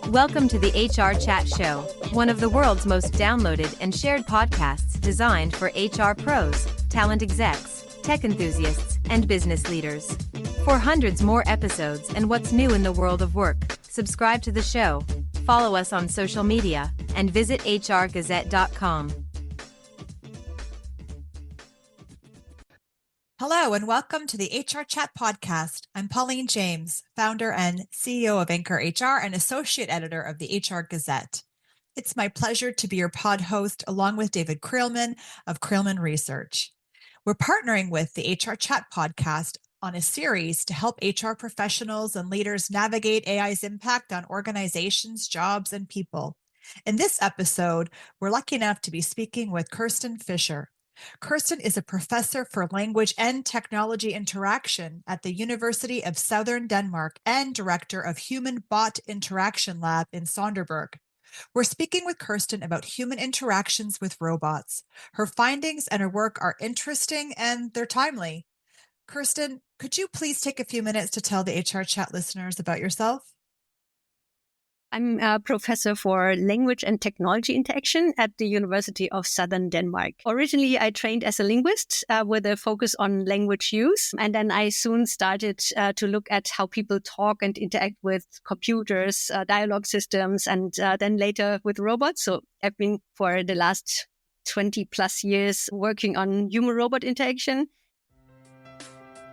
Welcome to the HR Chat Show, one of the world's most downloaded and shared podcasts designed for HR pros, talent execs, tech enthusiasts, and business leaders. For hundreds more episodes and what's new in the world of work, subscribe to the show, follow us on social media, and visit HRgazette.com. Hello and welcome to the HR Chat podcast. I'm Pauline James, founder and CEO of Anchor HR and associate editor of the HR Gazette. It's my pleasure to be your pod host along with David Creelman of Creelman Research. We're partnering with the HR Chat podcast on a series to help HR professionals and leaders navigate AI's impact on organizations, jobs, and people. In this episode, we're lucky enough to be speaking with Kerstin Fischer. Kerstin is a professor for language and technology interaction at the University of Southern Denmark and director of Human Bot Interaction Lab in Sonderburg. We're speaking with Kerstin about human interactions with robots. Her findings and her work are interesting and they're timely. Kerstin, could you please take a few minutes to tell the HR Chat listeners about yourself? I'm a professor for language and technology interaction at the University of Southern Denmark. Originally, I trained as a linguist with a focus on language use. And then I soon started to look at how people talk and interact with computers, dialogue systems, and then later with robots. So I've been for the last 20 plus years working on human-robot interaction.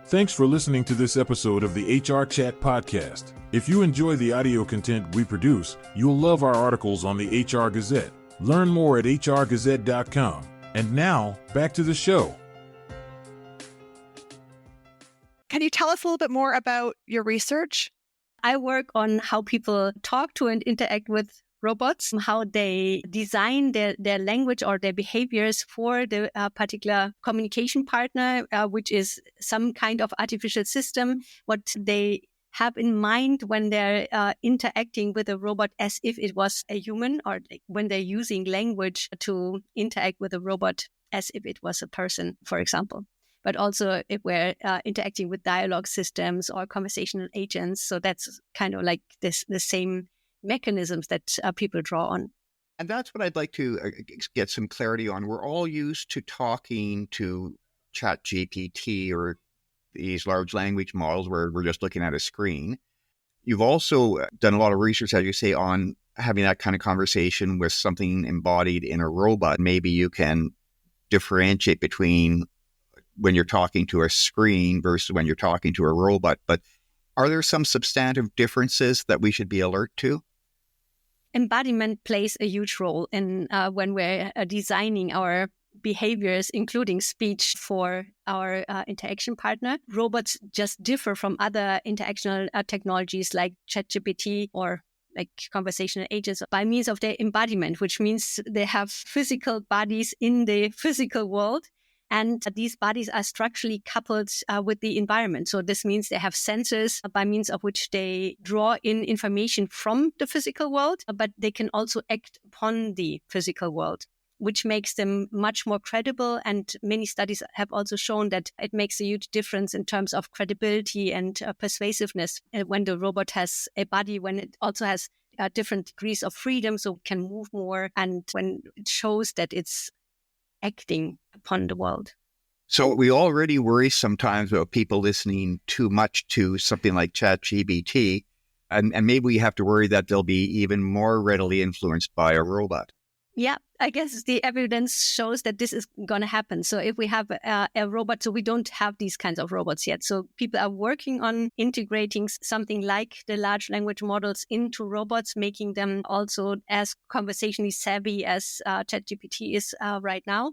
Thanks for listening to this episode of the HR Chat podcast. If you enjoy the audio content we produce, you'll love our articles on the HR Gazette. Learn more at HRgazette.com. And now, back to the show. Can you tell us a little bit more about your research? I work on how people talk to and interact with robots, how they design their language or their behaviors for the particular communication partner, which is some kind of artificial system, what they have in mind when they're interacting with a robot as if it was a human, or when they're using language to interact with a robot as if it was a person, for example. But also if we're interacting with dialogue systems or conversational agents. So that's kind of like the same mechanisms that people draw on. And that's what I'd like to get some clarity on. We're all used to talking to ChatGPT or these large language models where we're just looking at a screen. You've also done a lot of research, as you say, on having that kind of conversation with something embodied in a robot. Maybe you can differentiate between when you're talking to a screen versus when you're talking to a robot. But are there some substantive differences that we should be alert to? Embodiment plays a huge role in when we're designing our behaviors, including speech for our interaction partner. Robots just differ from other interactional technologies like ChatGPT or like conversational agents by means of their embodiment, which means they have physical bodies in the physical world. And these bodies are structurally coupled with the environment. So this means they have sensors by means of which they draw in information from the physical world, but they can also act upon the physical world, which makes them much more credible. And many studies have also shown that it makes a huge difference in terms of credibility and persuasiveness when the robot has a body, when it also has different degrees of freedom, so it can move more, and when it shows that it's acting upon the world. So we already worry sometimes about people listening too much to something like ChatGPT, and maybe we have to worry that they'll be even more readily influenced by a robot. Yeah, I guess the evidence shows that this is going to happen. So if we have a robot, so we don't have these kinds of robots yet. So people are working on integrating something like the large language models into robots, making them also as conversationally savvy as ChatGPT is right now.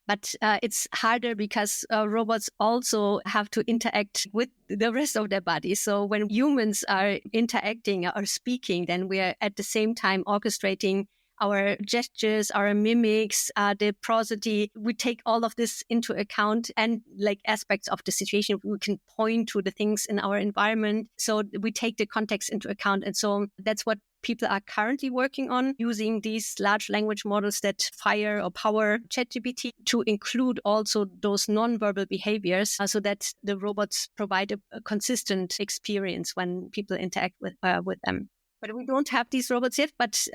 But it's harder because robots also have to interact with the rest of their body. So when humans are interacting or speaking, then we are at the same time orchestrating our gestures, our mimics, the prosody. We take all of this into account, and like aspects of the situation, we can point to the things in our environment. So we take the context into account. And so that's what people are currently working on, using these large language models that fire or power ChatGPT to include also those nonverbal behaviors so that the robots provide a consistent experience when people interact with them. But we don't have these robots yet, but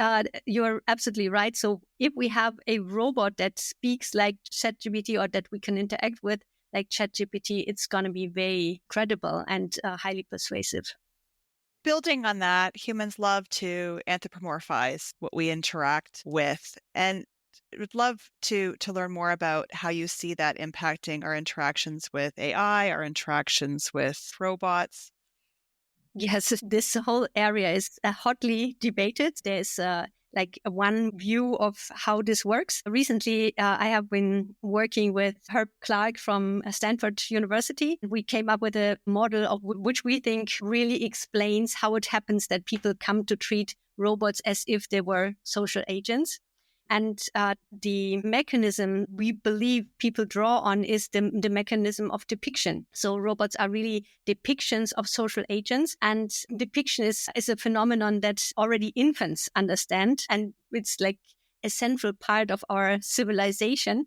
you're absolutely right. So if we have a robot that speaks like ChatGPT or that we can interact with like ChatGPT, it's going to be very credible and highly persuasive. Building on that, humans love to anthropomorphize what we interact with. And would love to learn more about how you see that impacting our interactions with AI, our interactions with robots. Yes, this whole area is hotly debated. There's like one view of how this works. Recently, I have been working with Herb Clark from Stanford University. We came up with a model of which we think really explains how it happens that people come to treat robots as if they were social agents. And the mechanism we believe people draw on is the mechanism of depiction. So robots are really depictions of social agents. And depiction is a phenomenon that already infants understand. And it's like a central part of our civilization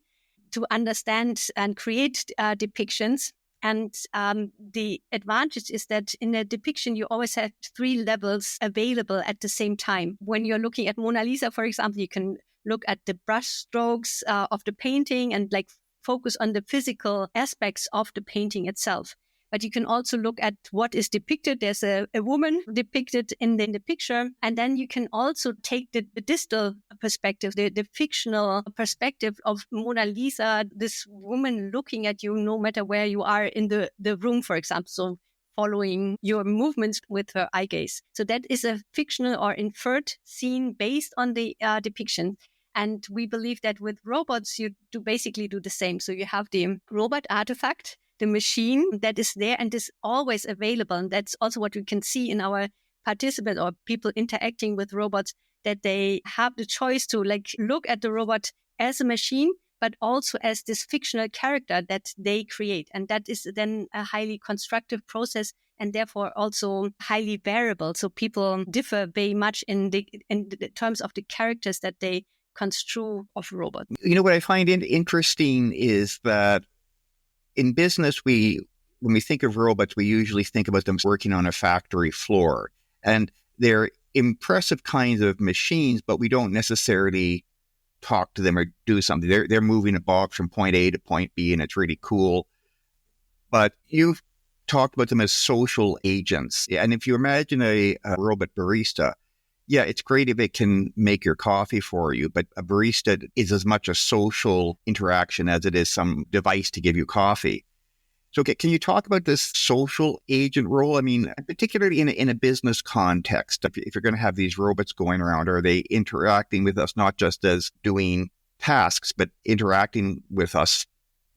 to understand and create depictions. And the advantage is that in a depiction, you always have 3 levels available at the same time. When you're looking at Mona Lisa, for example, you can look at the brush strokes of the painting and like focus on the physical aspects of the painting itself. But you can also look at what is depicted. There's a woman depicted in the picture. And then you can also take the distal perspective, the fictional perspective of Mona Lisa, this woman looking at you no matter where you are in the room, for example. So following your movements with her eye gaze. So that is a fictional or inferred scene based on the depiction. And we believe that with robots, you basically do the same. So you have the robot artifact, the machine that is there and is always available. And that's also what we can see in our participants or people interacting with robots, that they have the choice to like look at the robot as a machine, but also as this fictional character that they create. And that is then a highly constructive process and therefore also highly variable. So people differ very much in the terms of the characters that they construe of robots. You know, what I find interesting is that in business, when we think of robots, we usually think about them working on a factory floor. And they're impressive kinds of machines, but we don't necessarily talk to them or do something. They're moving a box from point A to point B, and it's really cool. But you've talked about them as social agents. And if you imagine a robot barista, yeah, it's great if it can make your coffee for you, but a barista is as much a social interaction as it is some device to give you coffee. So can you talk about this social agent role? I mean, particularly in a business context, if you're going to have these robots going around, are they interacting with us not just as doing tasks, but interacting with us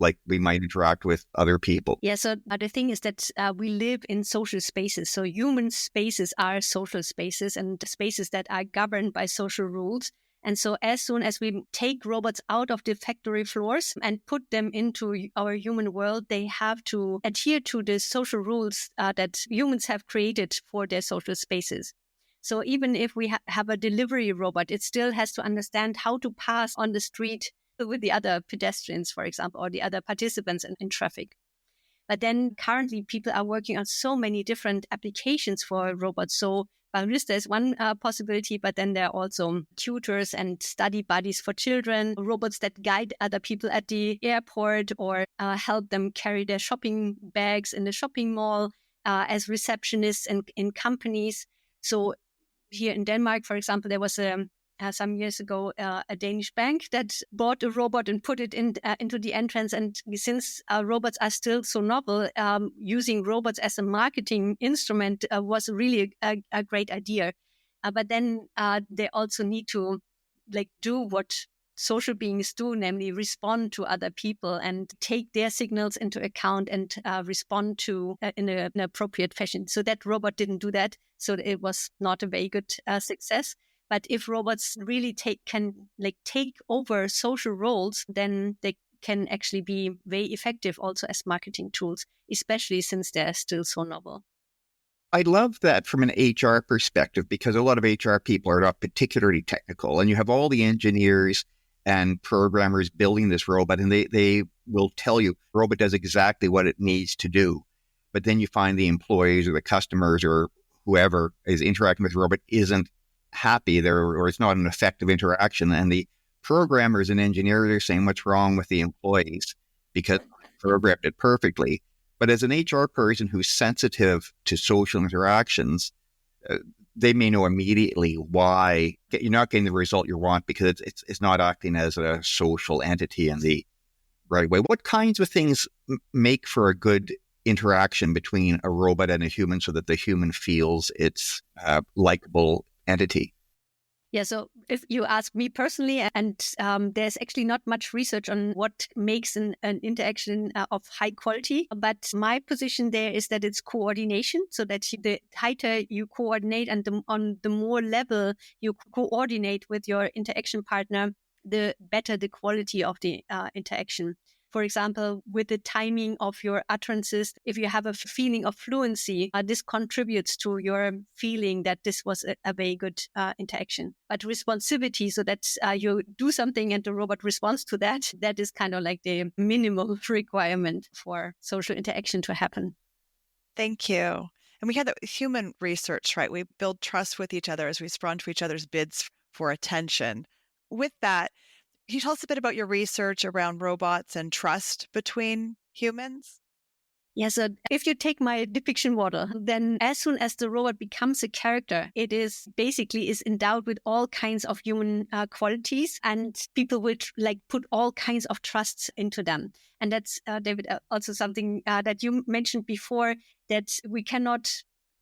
like we might interact with other people? Yeah, so the thing is that we live in social spaces. So human spaces are social spaces and spaces that are governed by social rules. And so as soon as we take robots out of the factory floors and put them into our human world, they have to adhere to the social rules that humans have created for their social spaces. So even if we have a delivery robot, it still has to understand how to pass on the street with the other pedestrians, for example, or the other participants in traffic. But then currently people are working on so many different applications for robots. So barista is one possibility, but then there are also tutors and study buddies for children, robots that guide other people at the airport or help them carry their shopping bags in the shopping mall as receptionists in companies. So here in Denmark, for example, there was some years ago, a Danish bank that bought a robot and put it into the entrance. And since robots are still so novel, using robots as a marketing instrument was really a great idea. But then they also need to do what social beings do, namely respond to other people and take their signals into account and respond to in an appropriate fashion. So that robot didn't do that. So it was not a very good success. But if robots really can take over social roles, then they can actually be very effective also as marketing tools, especially since they're still so novel. I love that from an HR perspective, because a lot of HR people are not particularly technical, and you have all the engineers and programmers building this robot, and they will tell you the robot does exactly what it needs to do. But then you find the employees or the customers or whoever is interacting with the robot isn't happy there, or it's not an effective interaction. And the programmers and engineers are saying, what's wrong with the employees? Because programmed it perfectly. But as an HR person who's sensitive to social interactions, they may know immediately why you're not getting the result you want because it's not acting as a social entity in the right way. What kinds of things make for a good interaction between a robot and a human so that the human feels it's a likable entity? Yeah, so if you ask me personally, and there's actually not much research on what makes an interaction of high quality, but my position there is that it's coordination, so that the tighter you coordinate and on the more level you coordinate with your interaction partner, the better the quality of the interaction. For example, with the timing of your utterances, if you have a feeling of fluency, this contributes to your feeling that this was a very good interaction. But responsivity, so that you do something and the robot responds to that, that is kind of like the minimal requirement for social interaction to happen. Thank you. And we had the human research, right? We build trust with each other as we respond to each other's bids for attention. With that, can you tell us a bit about your research around robots and trust between humans? Yeah, so if you take my depiction model, then as soon as the robot becomes a character, it is endowed with all kinds of human qualities, and people will put all kinds of trusts into them. And that's, David, also something that you mentioned before, that we cannot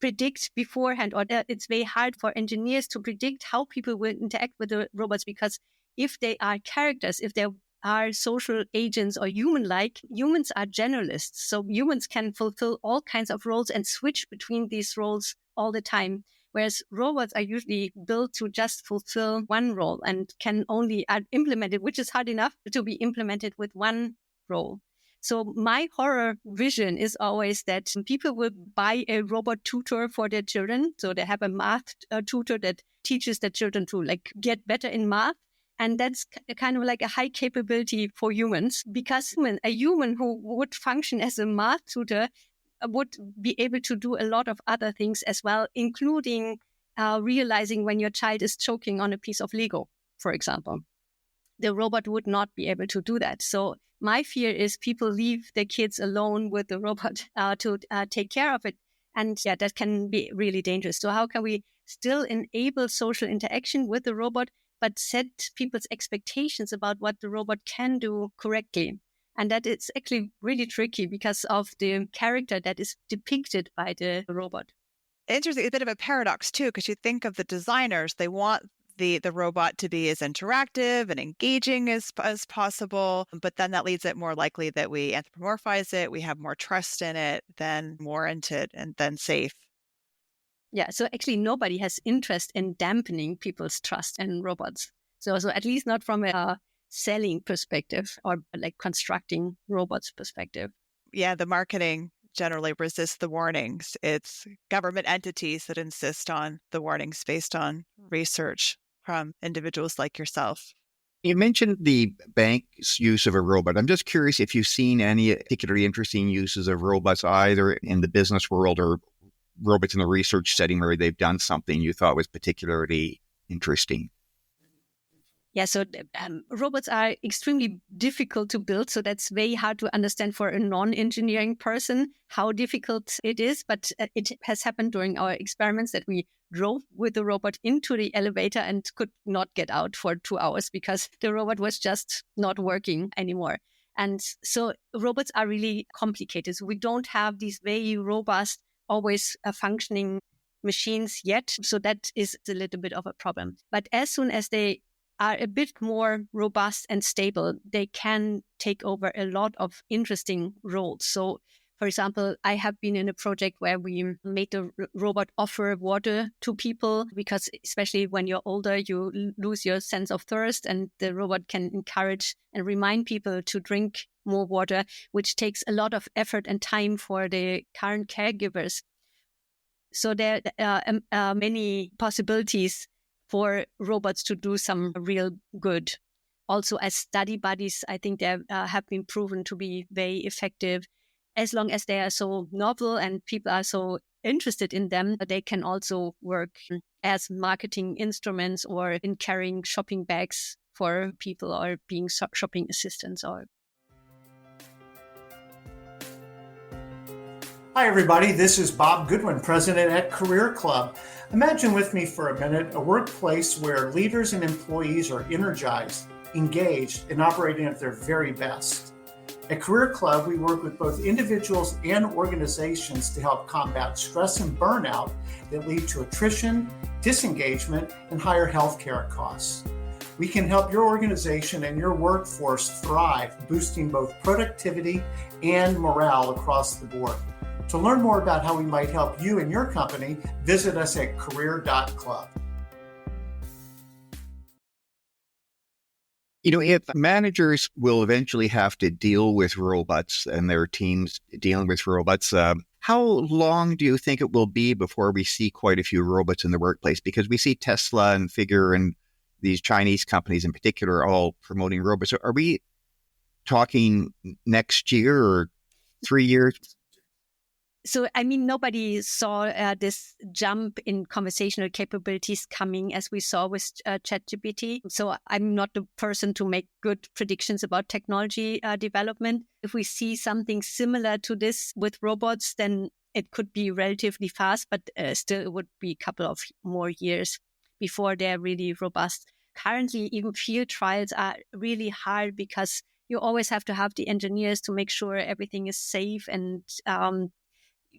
predict beforehand, or it's very hard for engineers to predict how people will interact with the robots, because if they are characters, if they are social agents or human-like, humans are generalists. So humans can fulfill all kinds of roles and switch between these roles all the time. Whereas robots are usually built to just fulfill one role and can only implement it, which is hard enough to be implemented with one role. So my horror vision is always that people will buy a robot tutor for their children. So they have a math tutor that teaches their children to get better in math. And that's kind of like a high capability for humans, because a human who would function as a math tutor would be able to do a lot of other things as well, including realizing when your child is choking on a piece of Lego, for example. The robot would not be able to do that. So my fear is people leave their kids alone with the robot to take care of it. And yeah, that can be really dangerous. So how can we still enable social interaction with the robot, but set people's expectations about what the robot can do correctly? And that is actually really tricky because of the character that is depicted by the robot. Interesting, a bit of a paradox too, because you think of the designers, they want the robot to be as interactive and engaging as possible, but then that leads it more likely that we anthropomorphize it, we have more trust in it, then warranted and then safe. Yeah, so actually nobody has interest in dampening people's trust in robots. So at least not from a selling perspective or constructing robots perspective. Yeah, the marketing generally resists the warnings. It's government entities that insist on the warnings based on research from individuals like yourself. You mentioned the bank's use of a robot. I'm just curious if you've seen any particularly interesting uses of robots either in the business world or robots in the research setting where they've done something you thought was particularly interesting. Yeah, so robots are extremely difficult to build. So that's very hard to understand for a non-engineering person how difficult it is. But it has happened during our experiments that we drove with the robot into the elevator and could not get out for 2 hours because the robot was just not working anymore. And so robots are really complicated. So we don't have these very robust, always functioning machines yet. So that is a little bit of a problem. But as soon as they are a bit more robust and stable, they can take over a lot of interesting roles. So, for example, I have been in a project where we made the robot offer water to people because especially when you're older, you lose your sense of thirst, and the robot can encourage and remind people to drink more water, which takes a lot of effort and time for the current caregivers. So there are many possibilities for robots to do some real good. Also, as study buddies, I think they have been proven to be very effective. as long as they are so novel and people are so interested in them, they can also work as marketing instruments or in carrying shopping bags for people or being shopping assistants. Hi, everybody. This is Bob Goodwin, president at Career Club. Imagine with me for a minute a workplace where leaders and employees are energized, engaged, and operating at their very best. At Career Club, we work with both individuals and organizations to help combat stress and burnout that lead to attrition, disengagement, and higher healthcare costs. We can help your organization and your workforce thrive, boosting both productivity and morale across the board. To learn more about how we might help you and your company, visit us at career.club. If managers will eventually have to deal with robots and their teams dealing with robots, how long do you think it will be before we see quite a few robots in the workplace? Because we see Tesla and Figure and these Chinese companies in particular all promoting robots. Are we talking next year or 3 years? So, nobody saw this jump in conversational capabilities coming as we saw with ChatGPT. So I'm not the person to make good predictions about technology development. If we see something similar to this with robots, then it could be relatively fast, but still it would be a couple of more years before they're really robust. Currently, even field trials are really hard because you always have to have the engineers to make sure everything is safe, and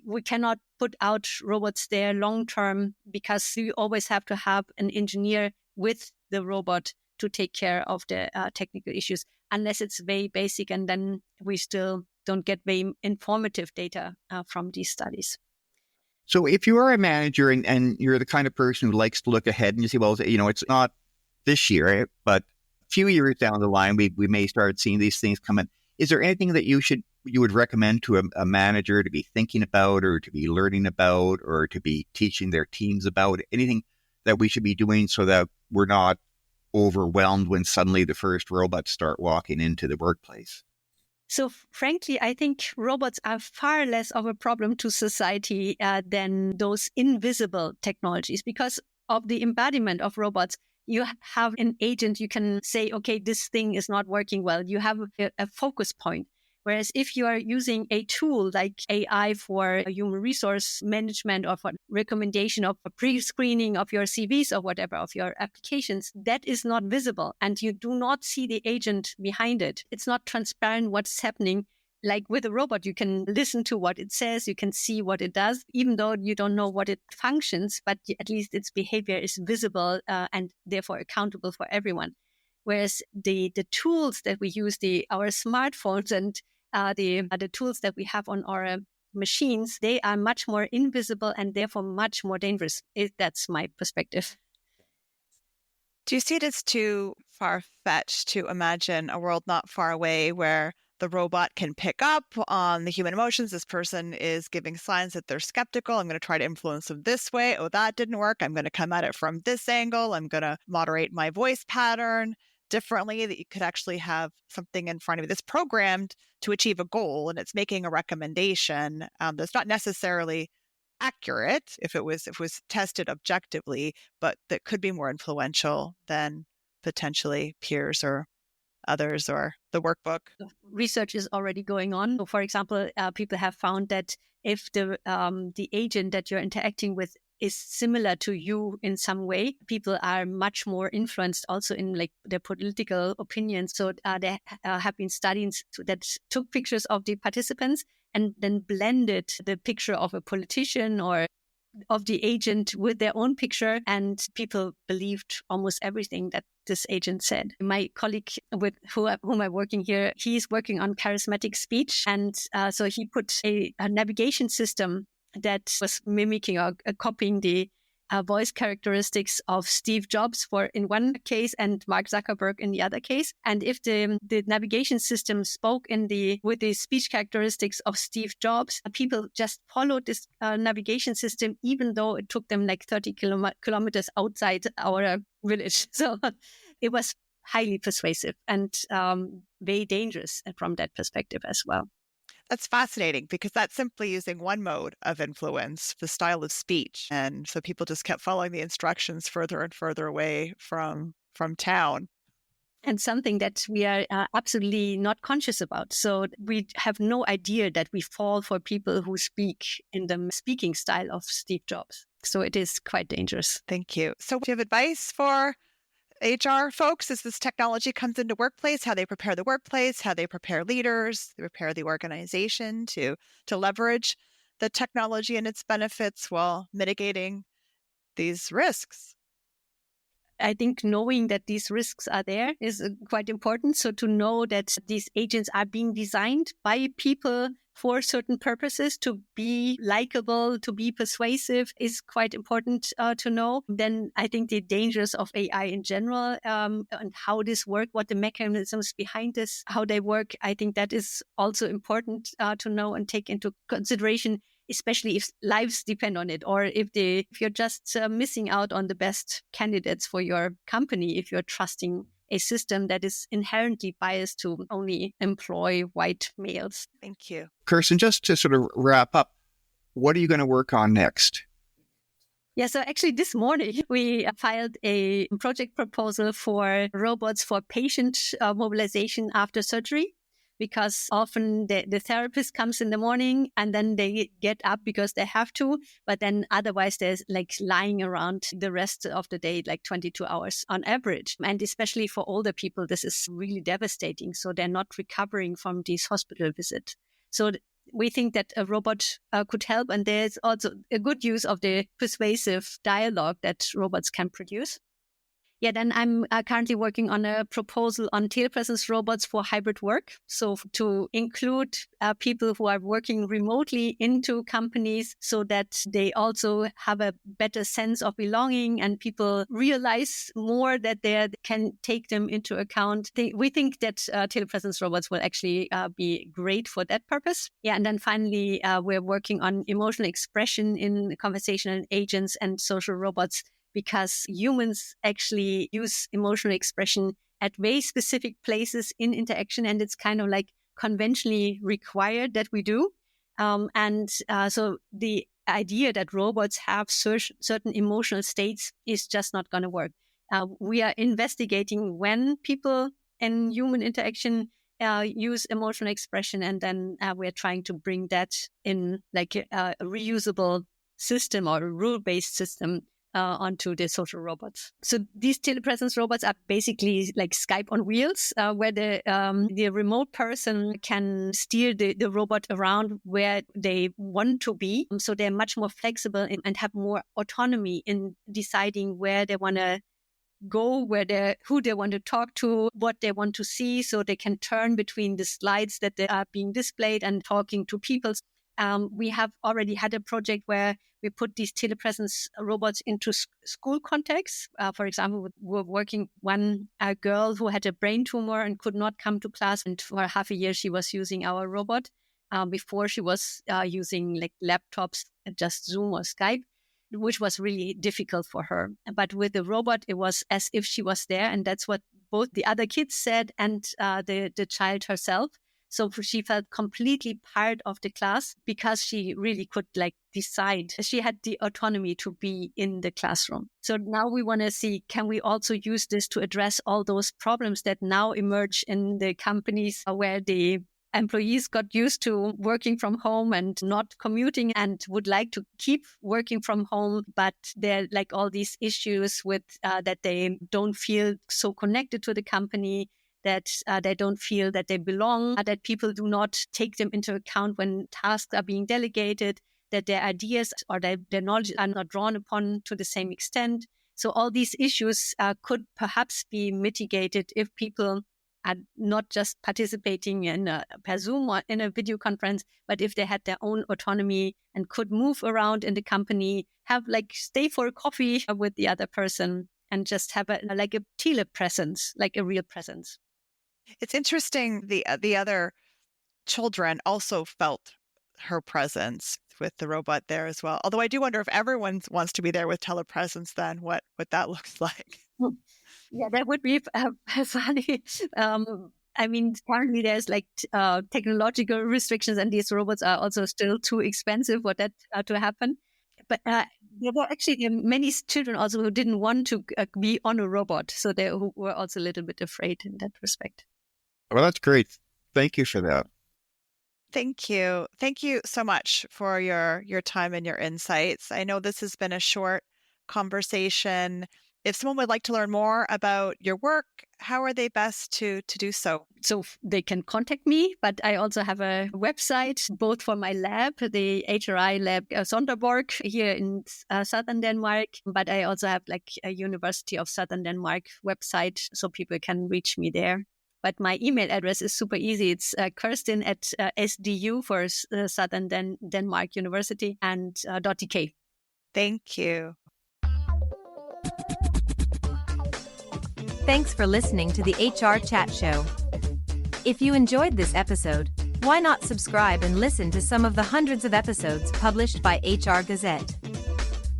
we cannot put out robots there long term because you always have to have an engineer with the robot to take care of the technical issues, unless it's very basic, and then we still don't get very informative data from these studies. So if you are a manager and you're the kind of person who likes to look ahead and you say, well, it's not this year, but a few years down the line, we may start seeing these things come in. Is there anything that you would recommend to a manager to be thinking about or to be learning about or to be teaching their teams about? Anything that we should be doing so that we're not overwhelmed when suddenly the first robots start walking into the workplace? So frankly, I think robots are far less of a problem to society than those invisible technologies. Because of the embodiment of robots, you have an agent, you can say, okay, this thing is not working well. You have a focus point. Whereas if you are using a tool like AI for human resource management or for recommendation of a pre-screening of your CVs or whatever of your applications, that is not visible and you do not see the agent behind it. It's not transparent what's happening. Like with a robot, you can listen to what it says, you can see what it does, even though you don't know what it functions, but at least its behavior is visible and therefore accountable for everyone. Whereas the tools that we use, our smartphones and the tools that we have on our machines, they are much more invisible and therefore much more dangerous. That's my perspective. Do you see it as too far-fetched to imagine a world not far away where the robot can pick up on the human emotions? This person is giving signs that they're skeptical. I'm going to try to influence them this way. Oh, that didn't work. I'm going to come at it from this angle. I'm going to moderate my voice pattern differently, that you could actually have something in front of you that's programmed to achieve a goal, and it's making a recommendation that's not necessarily accurate if it was tested objectively, but that could be more influential than potentially peers or others or the workbook. Research is already going on. So for example, people have found that if the agent that you're interacting with is similar to you in some way, people are much more influenced also in like their political opinions. So there have been studies that took pictures of the participants and then blended the picture of a politician or of the agent with their own picture, and people believed almost everything that this agent said. My colleague with whom I'm working here, he's working on charismatic speech, and so he put a navigation system that was mimicking or copying the voice characteristics of Steve Jobs in one case and Mark Zuckerberg in the other case. And if the navigation system spoke with the speech characteristics of Steve Jobs, people just followed this navigation system, even though it took them like 30 kilometers outside our village. So it was highly persuasive and very dangerous from that perspective as well. That's fascinating because that's simply using one mode of influence, the style of speech. And so people just kept following the instructions further and further away from town. And something that we are absolutely not conscious about. So we have no idea that we fall for people who speak in the speaking style of Steve Jobs. So it is quite dangerous. Thank you. So do you have advice for HR folks as this technology comes into workplace, how they prepare the workplace, how they prepare leaders, they prepare the organization to leverage the technology and its benefits while mitigating these risks? I think knowing that these risks are there is quite important. So to know that these agents are being designed by people for certain purposes, to be likable, to be persuasive, is quite important to know. Then I think the dangers of AI in general and how this work, what the mechanisms behind this, how they work, I think that is also important to know and take into consideration, especially if lives depend on it, or if you're just missing out on the best candidates for your company, if you're trusting a system that is inherently biased to only employ white males. Thank you. Kerstin, just to sort of wrap up, what are you going to work on next? Yeah, so actually this morning we filed a project proposal for robots for patient mobilization after surgery. Because often the therapist comes in the morning and then they get up because they have to, but then otherwise there's like lying around the rest of the day, like 22 hours on average. And especially for older people, this is really devastating. So they're not recovering from these hospital visits. So we think that a robot could help. And there's also a good use of the persuasive dialogue that robots can produce. Yeah, then I'm currently working on a proposal on telepresence robots for hybrid work. So to include people who are working remotely into companies so that they also have a better sense of belonging and people realize more that they can take them into account. We think that telepresence robots will actually be great for that purpose. Yeah, and then finally, we're working on emotional expression in conversational agents and social robots, because humans actually use emotional expression at very specific places in interaction, and it's kind of like conventionally required that we do. So the idea that robots have certain emotional states is just not going to work. We are investigating when people in human interaction use emotional expression, and then we're trying to bring that in like a reusable system or a rule-based system onto the social robots. So these telepresence robots are basically like Skype on wheels, where the remote person can steer the robot around where they want to be. So they're much more flexible and have more autonomy in deciding where they want to go, who they want to talk to, what they want to see. So they can turn between the slides that they are being displayed and talking to people. We have already had a project where we put these telepresence robots into school contexts. For example, we're working one girl who had a brain tumor and could not come to class. And for half a year, she was using our robot. Before she was using like laptops, just Zoom or Skype, which was really difficult for her. But with the robot, it was as if she was there. And that's what both the other kids said and the child herself. So she felt completely part of the class because she really could like decide. She had the autonomy to be in the classroom. So now we want to see, can we also use this to address all those problems that now emerge in the companies where the employees got used to working from home and not commuting and would like to keep working from home, but there are like all these issues with that they don't feel so connected to the company, that they don't feel that they belong, that people do not take them into account when tasks are being delegated, that their ideas or their knowledge are not drawn upon to the same extent. So all these issues could perhaps be mitigated if people are not just participating in per Zoom or in a video conference, but if they had their own autonomy and could move around in the company, have like stay for a coffee with the other person and just have a telepresence, like a real presence. It's interesting. The other children also felt her presence with the robot there as well. Although I do wonder if everyone wants to be there with telepresence, then what that looks like. Yeah, that would be funny. I mean, currently there's like technological restrictions, and these robots are also still too expensive for that to happen. But there were actually many children also who didn't want to be on a robot, so they were also a little bit afraid in that respect. Well, that's great. Thank you for that. Thank you. Thank you so much for your time and your insights. I know this has been a short conversation. If someone would like to learn more about your work, how are they best to do so? So they can contact me, but I also have a website, both for my lab, the HRI lab Sonderborg here in southern Denmark, but I also have like a University of Southern Denmark website, so people can reach me there. But my email address is super easy. It's Kerstin at SDU for Southern Denmark University and .dk. Thank you. Thanks for listening to the HR Chat Show. If you enjoyed this episode, why not subscribe and listen to some of the hundreds of episodes published by HR Gazette?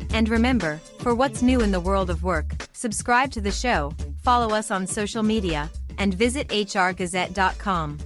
And remember, for what's new in the world of work, subscribe to the show, follow us on social media, and visit hrgazette.com.